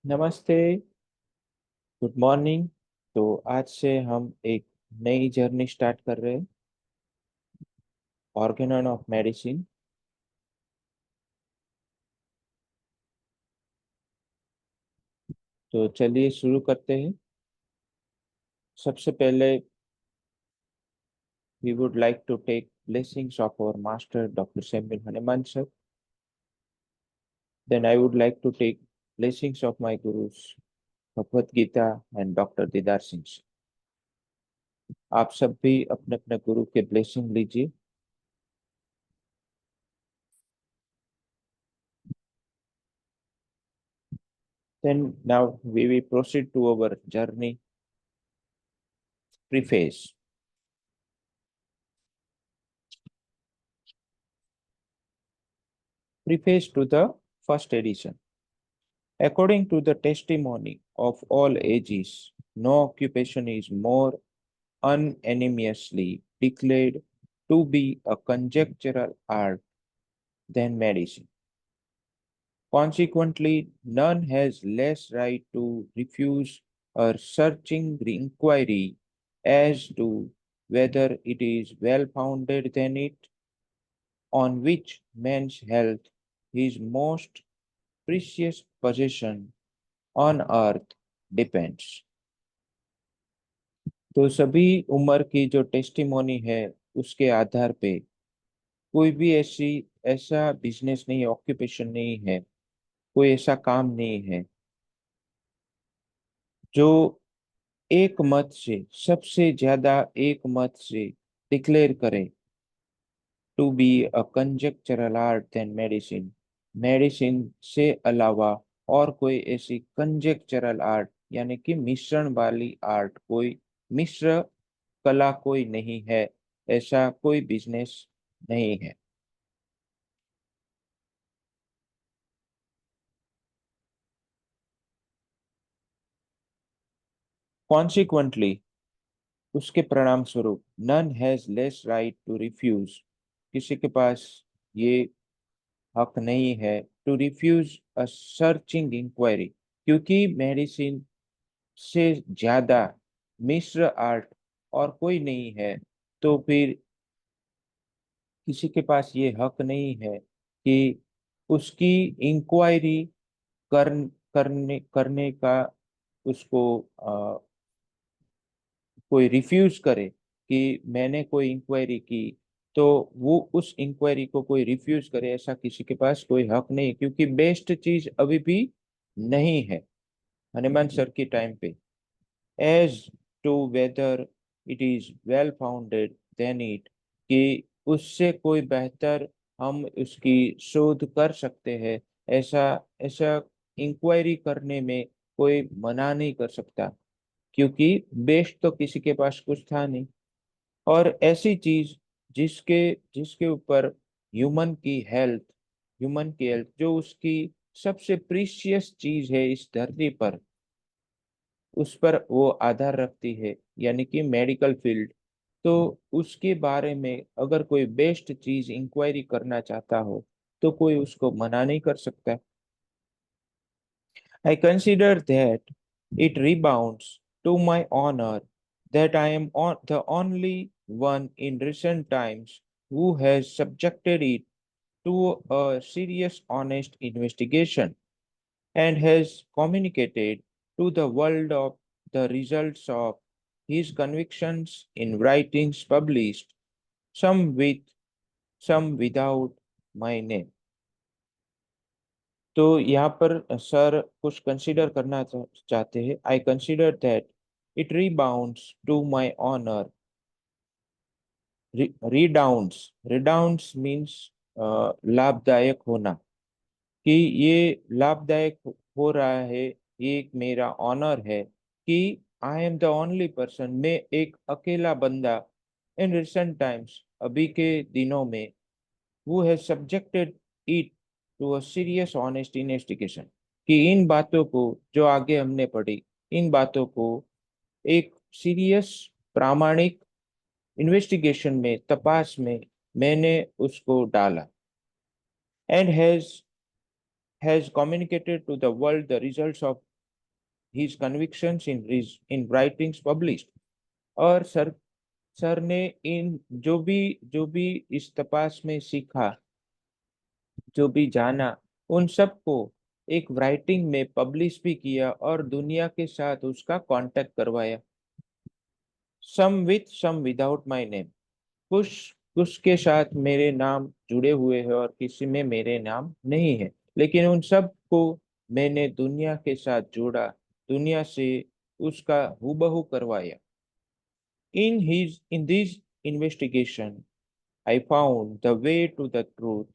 नमस्ते। Good morning. तो आज से हम एक नई जर्नी स्टार्ट कर रहे हैं, ऑर्गेनन ऑफ मेडिसिन। तो चलिए शुरू करते हैं। सबसे पहले we would like to take blessings of our master doctor Samuel Hanuman sir. Then I would like to take blessings of my gurus Bhagavad Gita and doctor Didar Singh sir. आप सब भी अपने अपने गुरु के ब्लेसिंग लीजिए। Then now we will proceed to our journey. Preface. Preface to the first edition. According to the testimony of all ages, no occupation is more unanimously declared to be a conjectural art than medicine. Consequently, none has less right to refuse a searching inquiry as to whether it is well founded than it, on which man's health, his most precious possession on earth, depends. तो सभी उम्र की जो testimony है उसके आधार पे कोई भी ऐसा बिजनेस नहीं है, ऑक्यूपेशन नहीं है, कोई ऐसा काम नहीं है जो एक मत से, सबसे ज्यादा एक मत से डिक्लेयर करे to be a conjectural art than medicine. Medicine से अलावा और कोई ऐसी कंजेक्चरल आर्ट यानी कि मिश्रण वाली आर्ट, कोई मिश्र कला कोई नहीं है, ऐसा कोई बिजनेस नहीं है। कॉन्सिक्वेंटली, उसके परिणाम स्वरूप, none has less right to refuse, किसी के पास ये हक नहीं है to refuse a searching inquiry, क्योंकि मेडिसिन से ज्यादा मिश्र आर्ट और कोई नहीं है। तो फिर किसी के पास ये हक नहीं है कि उसकी इंक्वायरी कर करने करने का उसको कोई रिफ्यूज करे कि मैंने कोई इंक्वायरी की, तो वो उस इंक्वायरी को कोई रिफ्यूज करे, ऐसा किसी के पास कोई हक नहीं, क्योंकि बेस्ट चीज अभी भी नहीं है हनुमान सर की टाइम पे। As to whether it is well founded then it, कि उससे कोई बेहतर हम उसकी शोध कर सकते हैं, ऐसा ऐसा इंक्वायरी करने में कोई मना नहीं कर सकता, क्योंकि बेस्ट तो किसी के पास कुछ था नहीं। और ऐसी चीज जिसके जिसके ऊपर ह्यूमन की हेल्थ ह्यूमन की हेल्थ जो उसकी सबसे प्रीशियस चीज है इस धरती पर, उस पर वो आधार रखती है, यानी कि मेडिकल फील्ड। तो उसके बारे में अगर कोई बेस्ट चीज इंक्वायरी करना चाहता हो तो कोई उसको मना नहीं कर सकता। I consider that it rebounds to my honor that I am the only one in recent times who has subjected it to a serious, honest investigation and has communicated to the world of the results of his convictions in writings published, some with, some without my name. तो यहाँ पर sir कुछ consider करना चाहते हैं। I consider that it rebounds to my honour. Redounds, redounds means लाभदायक होना, कि ये लाभदायक हो रहा है, ये एक मेरा ऑनर है कि I am the only person, मैं एक अकेला बंदा इन रिसेंट टाइम्स, अभी के दिनों में, who has subjected it to a serious honest investigation, कि इन बातों को जो आगे हमने पढ़ी, इन बातों को एक सीरियस प्रामाणिक इन्वेस्टिगेशन में, तपास में मैंने उसको डाला। And has communicated to the world the results of his convictions in writings published. और सर ने इन जो भी इस तपास में सीखा, जो भी जाना, उन सबको एक राइटिंग में पब्लिश भी किया और दुनिया के साथ उसका कांटेक्ट करवाया। Some with some without my name, कुछ कुछ के साथ मेरे नाम जुड़े हुए हैं और किसी में मेरे नाम नहीं है, लेकिन उन सब को मैंने दुनिया के साथ जोड़ा, दुनिया से उसका हूबहू करवाया। In this investigation, I found the way to the truth,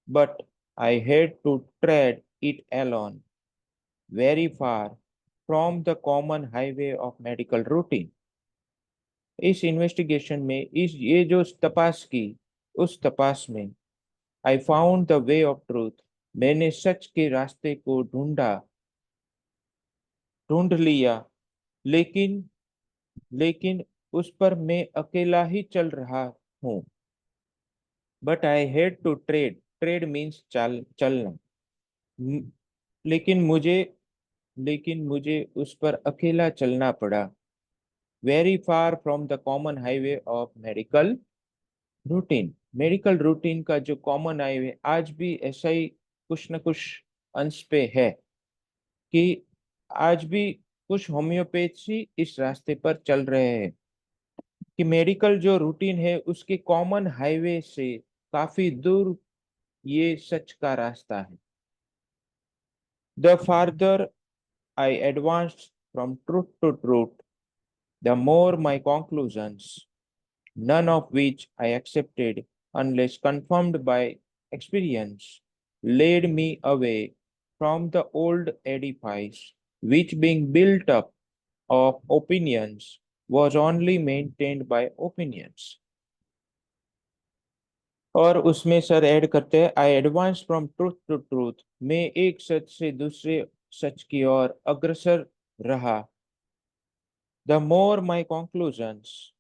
but I had to tread it alone, very far from the common highway of medical routine. इस इन्वेस्टिगेशन में इस ये जो तपास की, उस तपास में I found the way of truth, मैंने सच के रास्ते को ढूंढ लिया, लेकिन लेकिन उस पर मैं अकेला ही चल रहा हूँ। But I had to tread मीन्स चलना। म- लेकिन मुझे लेकिन मुझे उस पर अकेला चलना पड़ा, very far from the common highway of medical routine का जो कॉमन हाईवे आज भी ऐसा ही कुछ न कुछ अंश पे है, कि आज भी कुछ होम्योपैथी इस रास्ते पर चल रहे हैं कि मेडिकल जो रूटीन है उसके कॉमन हाईवे से काफी दूर ये सच का रास्ता है। The farther I advanced from truth to truth, the more my conclusions, none of which I accepted unless confirmed by experience, led me away from the old edifice, which being built up of opinions was only maintained by opinions. और उसमें sir add करते हैं, I advance from truth to truth, मैं एक सच से दूसरे सच की ओर अग्रसर रहा। The more my conclusions,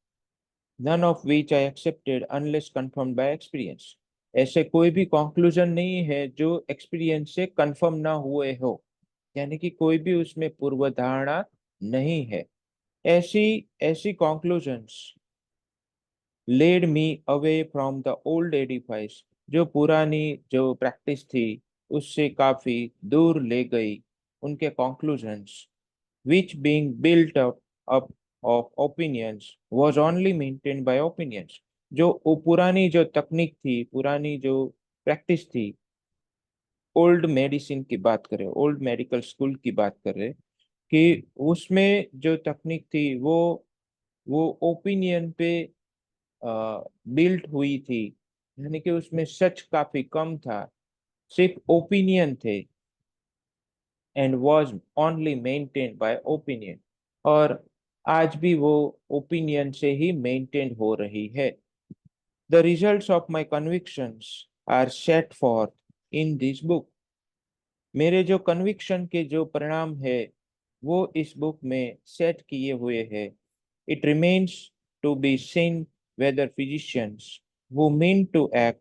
none of which I accepted unless confirmed by experience, ऐसे कोई भी कंक्लूजन नहीं है जो एक्सपीरियंस से कंफर्म ना हुए हो, यानी कि कोई भी उसमें पूर्व धारणा नहीं है। ऐसी ऐसी conclusions led me away from the old edifice, जो पुरानी जो प्रैक्टिस थी उससे काफी दूर ले गई उनके conclusions, which being built up of opinions was only maintained by opinions, जो वो पुरानी जो तकनीक थी, पुरानी जो प्रैक्टिस थी, ओल्ड मेडिसिन की बात करें, ओल्ड मेडिकल स्कूल की बात करें, कि उसमें जो तकनीक थी वो ओपिनियन पे बिल्ट हुई थी, यानी कि उसमें सच काफी कम था, सिर्फ ओपिनियन थे, and was only maintained by opinion, और आज भी वो ओपिनियन से ही मेंटेन हो रही है। The results of my convictions are set forth in this book, मेरे जो कन्विक्शन के जो परिणाम है वो इस बुक में सेट किए हुए हैं। It remains to be seen whether physicians who mean to act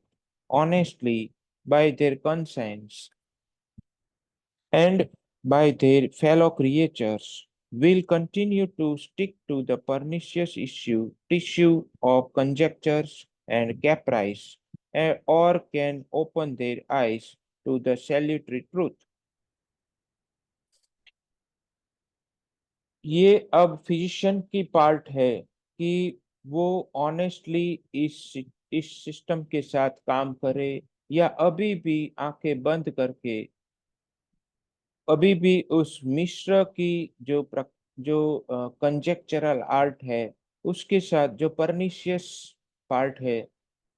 honestly by their conscience and by their fellow creatures will continue to stick to the pernicious tissue of conjectures and caprice, or can open their eyes to the salutary truth. ये अब physician की part है कि वो honestly इस system के साथ काम करे, या अभी भी आंखें बंद करके अभी भी उस मिश्र की जो कंजेक्चरल आर्ट है उसके साथ, जो परनिशियस पार्ट है,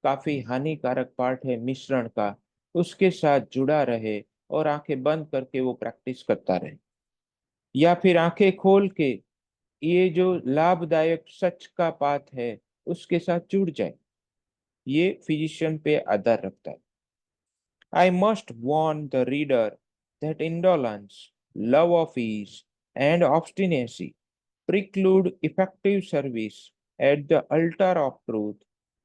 काफी हानिकारक पार्ट है मिश्रण का, उसके साथ जुड़ा रहे और आंखें बंद करके वो प्रैक्टिस करता रहे, या फिर आंखें खोल के ये जो लाभदायक सच का पाथ है उसके साथ जुड़ जाए। ये फिजिशियन पे आधार रखता है। I must warn the reader that indolence, love of ease, and obstinacy preclude effective service at the altar of truth,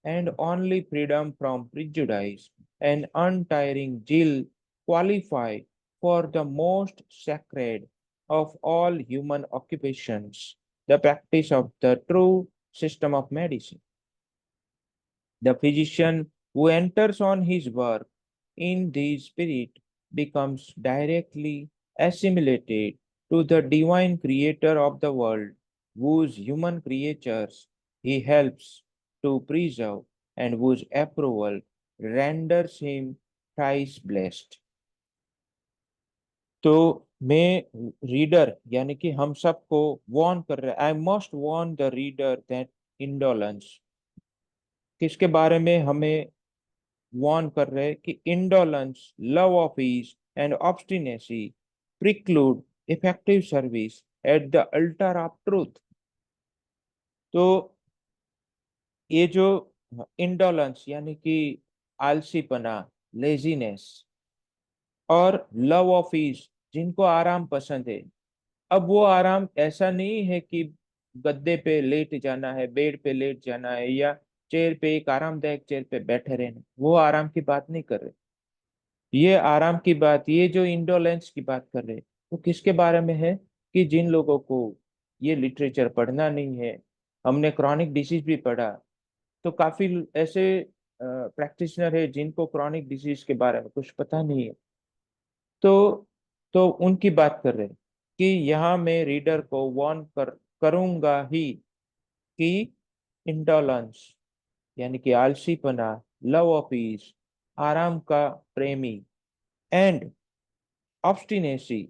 and only freedom from prejudice and untiring zeal qualify for the most sacred of all human occupations, the practice of the true system of medicine. The physician who enters on his work in the spirit becomes directly assimilated to the divine creator of the world, whose human creatures he helps to preserve and whose approval renders him thrice blessed. तो मैं reader यानी कि हम सबको Warne कर रहे हैं, I must warn the reader that indolence, किसके बारे में हमें वॉर्न कर रहे हैं कि indolence, love of ease and obstinacy preclude effective service at the altar of truth. तो ये जो इंडोलेंस यानी कि आलसीपना, लेजीनेस, और लव ऑफ ईज जिनको आराम पसंद है, अब वो आराम ऐसा नहीं है कि गद्दे पे लेट जाना है, बेड पे लेट जाना है, या चेयर पे, एक आरामदायक चेयर पे बैठे रहना, वो आराम की बात नहीं कर रहे। ये आराम की बात, ये जो इंडोलेंस की बात कर रहे, वो किसके बारे में है कि जिन लोगों को ये लिटरेचर पढ़ना नहीं है, हमने क्रॉनिक डिसीज भी पढ़ा, तो काफी ऐसे प्रैक्टिशनर है जिनको क्रॉनिक डिसीज के बारे में कुछ पता नहीं है, तो उनकी बात कर रहे हैं कि यहाँ मैं रीडर को वार्न करूंगा ही कि इंटॉलरेंस यानी कि आलसीपना, लव ऑफ ईज, आराम का प्रेमी, एंड ऑब्स्टिनेसी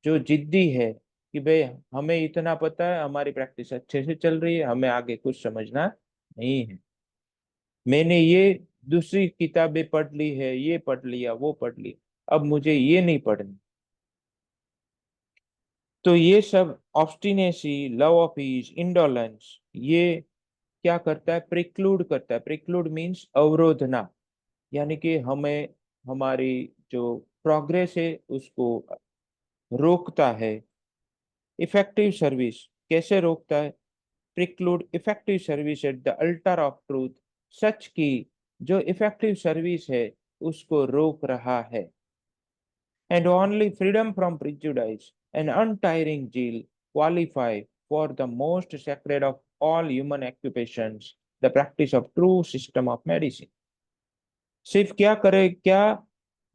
जो जिद्दी है कि भाई हमें इतना पता है, हमारी प्रैक्टिस अच्छे से चल रही है, हमें आगे कुछ समझना नहीं है, मैंने ये दूसरी किताबें पढ़ ली है, ये पढ़ लिया, वो पढ़ लिया, अब मुझे ये नहीं पढ़नी। तो ये सब obstinacy, love of ease, indolence, ये क्या करता है, प्रिक्लूड करता है। प्रिक्लूड मीन्स अवरोधना, यानी कि हमें हमारी जो प्रोग्रेस है उसको रोकता है। इफेक्टिव सर्विस कैसे रोकता है, preclude effective service at the altar of truth, सच की जो इफेक्टिव सर्विस है उसको रोक रहा है। And only freedom from prejudice and untiring zeal qualify for the most sacred of all human occupations, the practice of true system of medicine. सिर्फ क्या करे, क्या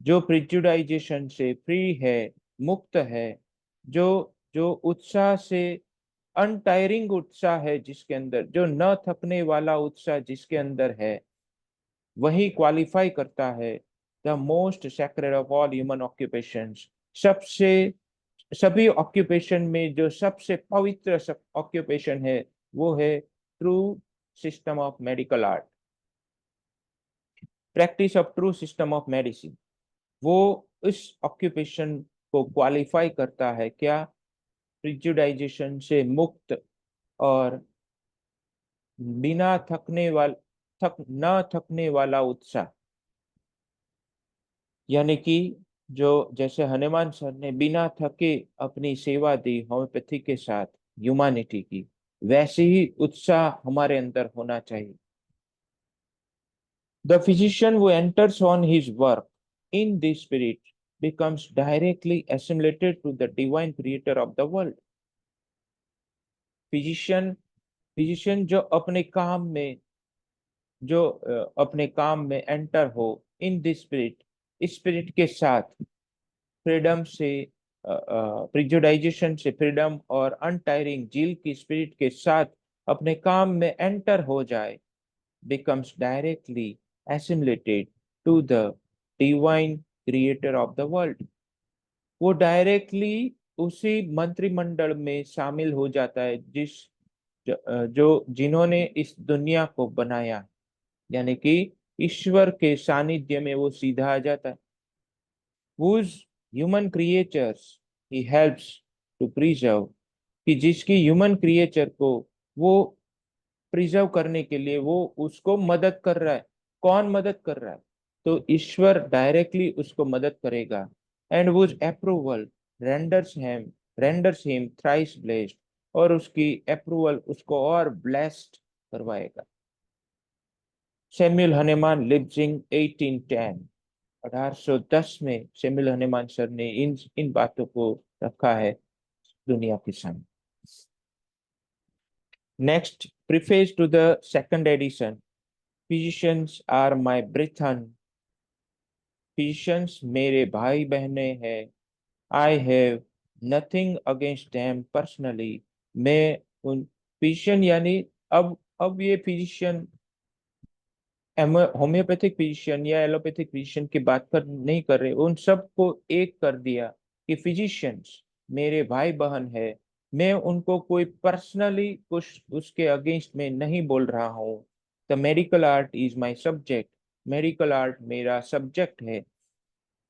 जो प्रिजुडाइजेशन से फ्री है, मुक्त है, जो जो उत्साह से, अनटायरिंग उत्साह है जिसके अंदर, जो न थकने वाला उत्साह जिसके अंदर है, वही क्वालिफाई करता है the most sacred of all human occupations, सबसे, सभी ऑक्यूपेशन में जो सबसे पवित्र सब ऑक्यूपेशन है वो है true system of medical art, practice of true system of medicine. वो इस ऑक्यूपेशन को क्वालिफाई करता है क्या, प्रिजुडाइजेशन से मुक्त और बिना न थकने वाला उत्साह, यानी कि जो जैसे हनुमान सर ने बिना थके अपनी सेवा दी होम्योपैथी के साथ ह्यूमैनिटी की, वैसे ही उत्साह हमारे अंदर होना चाहिए। The physician who enters on his work in this spirit becomes directly assimilated to the divine creator of the world. Physician physician जो अपने काम में, अपने काम में एंटर हो इन दिस स्पिरिट, इस स्पिरिट के साथ, फ्रीडम से, प्रिजुडाइजेशन से फ्रीडम और अनटायरिंग जील की स्पिरिट के साथ अपने काम में एंटर हो जाए, becomes directly assimilated to the divine creator of the world. वो डायरेक्टली उसी मंत्रिमंडल में शामिल हो जाता है जो जिन्होंने इस दुनिया को बनाया, यानी कि ईश्वर के सानिध्य में वो सीधा आ जाता है। whose human creatures he helps to preserve, कि जिसकी ह्यूमन क्रिएचर को वो प्रिजर्व करने के लिए वो उसको मदद कर रहा है। कौन मदद कर रहा है, तो ईश्वर डायरेक्टली उसको मदद करेगा। And whose approval renders him thrice blessed, और उसकी अप्रूवल उसको और ब्लेस्ड करवाएगा। सैमुअल हनेमान लिप्जिंग 1810, 1810 में सैमुअल हनेमान सर ने इन इन बातों को रखा है दुनिया के सामने। Next, preface to the second edition. Physicians are my brethren. Physicians मेरे भाई बहने हैं। I have nothing against them personally. मैं उन फिजिशियन यानी अब ये फिजिशियन होम्योपैथिक फिजिशियन या एलोपैथिक फिजिशियन की बात कर नहीं कर रहे, उन सबको एक कर दिया कि फिजिशियंस मेरे भाई बहन है। मैं उनको कोई पर्सनली कुछ उसके अगेंस्ट में नहीं बोल रहा हूँ। The medical art is my subject. Medical art मेरा सब्जेक्ट है।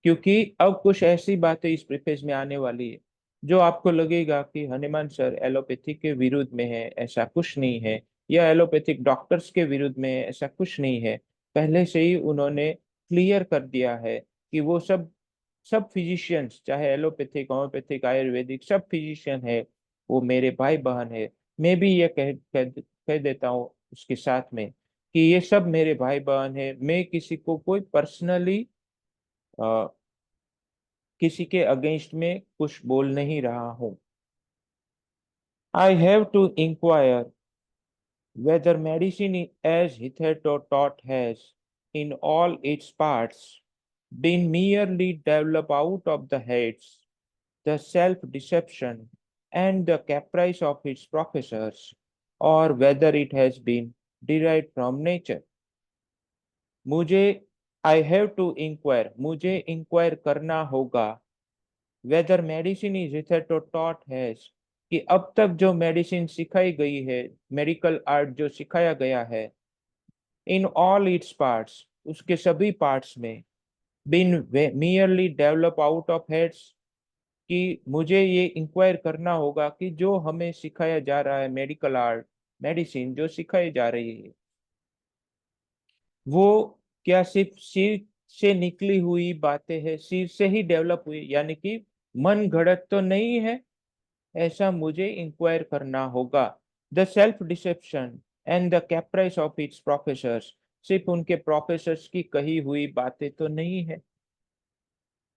क्योंकि अब कुछ ऐसी बातें इस प्रीफेस में आने वाली है जो आपको लगेगा कि हनुमान सर एलोपैथी के विरुद्ध में है, ऐसा कुछ नहीं है। या एलोपैथिक डॉक्टर्स के विरुद्ध में है, ऐसा कुछ नहीं है। पहले से ही उन्होंने क्लियर कर दिया है कि वो सब सब फिजिशियंस, चाहे एलोपैथिक होम्योपैथिक आयुर्वेदिक, सब फिजिशियन है, वो मेरे भाई बहन है। मैं भी ये कह देता हूँ उसके साथ में कि ये सब मेरे भाई बहन है। मैं किसी को कोई पर्सनली किसी के अगेंस्ट में कुछ बोल नहीं रहा हूं। I have to inquire whether medicine as hitherto taught has, in all its parts, been merely developed out of the heads, the self-deception, and the caprice of its professors, or whether it has been derived from nature. मुझे I have to inquire, मुझे inquire करना होगा whether medicine is hitherto taught has, कि अब तक जो medicine सिखाई गई है, मेडिकल आर्ट जो सिखाया गया है, इन ऑल इट्स पार्ट्स, उसके सभी पार्ट्स में, been merely develop out of heads, कि मुझे ये इंक्वायर करना होगा कि जो हमें सिखाया जा रहा है, मेडिकल आर्ट मेडिसिन जो सिखाई जा रही है, वो क्या सिर्फ सिर से निकली हुई बातें हैं, सिर से ही डेवलप हुई, यानी कि मन घड़त तो नहीं है। ऐसा मुझे इंक्वायर करना होगा। The self dissipation and the caprice of its professors, सिर्फ उनके प्रोफेसर्स की कही हुई बातें तो नहीं है।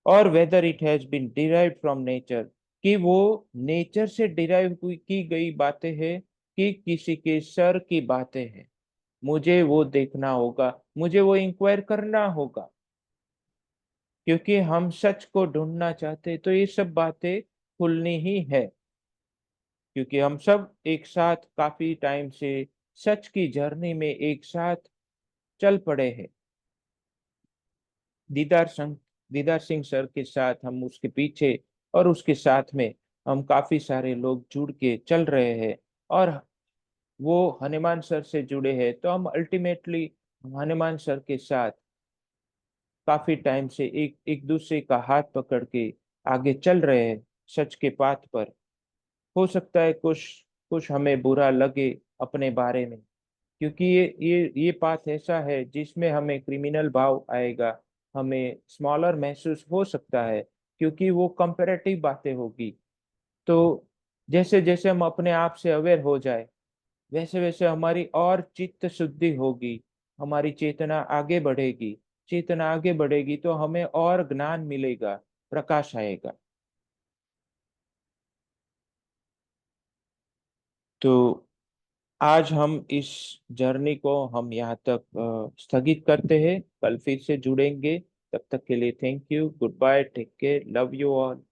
और whether it has been derived from nature, कि वो नेचर से डिराइव की गई बातें हैं कि किसी के सर की बातें हैं। मुझे वो देखना होगा, मुझे वो इंक्वायर करना होगा। क्योंकि हम सच को ढूंढना चाहते तो ये सब बातें खुलनी ही है। क्योंकि हम सब एक साथ काफी टाइम से सच की जर्नी में एक साथ चल पड़े हैं। दीदार संग दीदार सिंह सर के साथ हम उसके पीछे, और उसके साथ में हम काफी सारे लोग जुड़ के चल रहे हैं। और वो हनुमान सर से जुड़े हैं, तो हम अल्टीमेटली हनुमान सर के साथ काफी टाइम से एक एक दूसरे का हाथ पकड़ के आगे चल रहे हैं सच के पाथ पर। हो सकता है कुछ कुछ हमें बुरा लगे अपने बारे में, क्योंकि ये पाथ ऐसा है जिसमें हमें क्रिमिनल भाव आएगा, हमें स्मॉलर महसूस हो सकता है, क्योंकि वो कंपैरेटिव बातें होगी। तो जैसे जैसे हम अपने आप से अवेयर हो जाए, वैसे वैसे हमारी और चित्त शुद्धि होगी, हमारी चेतना आगे बढ़ेगी। चेतना आगे बढ़ेगी तो हमें और ज्ञान मिलेगा, प्रकाश आएगा। तो आज हम इस जर्नी को हम यहाँ तक स्थगित करते हैं। कल फिर से जुड़ेंगे। तब तक के लिए thank you, good bye, take care, love you all.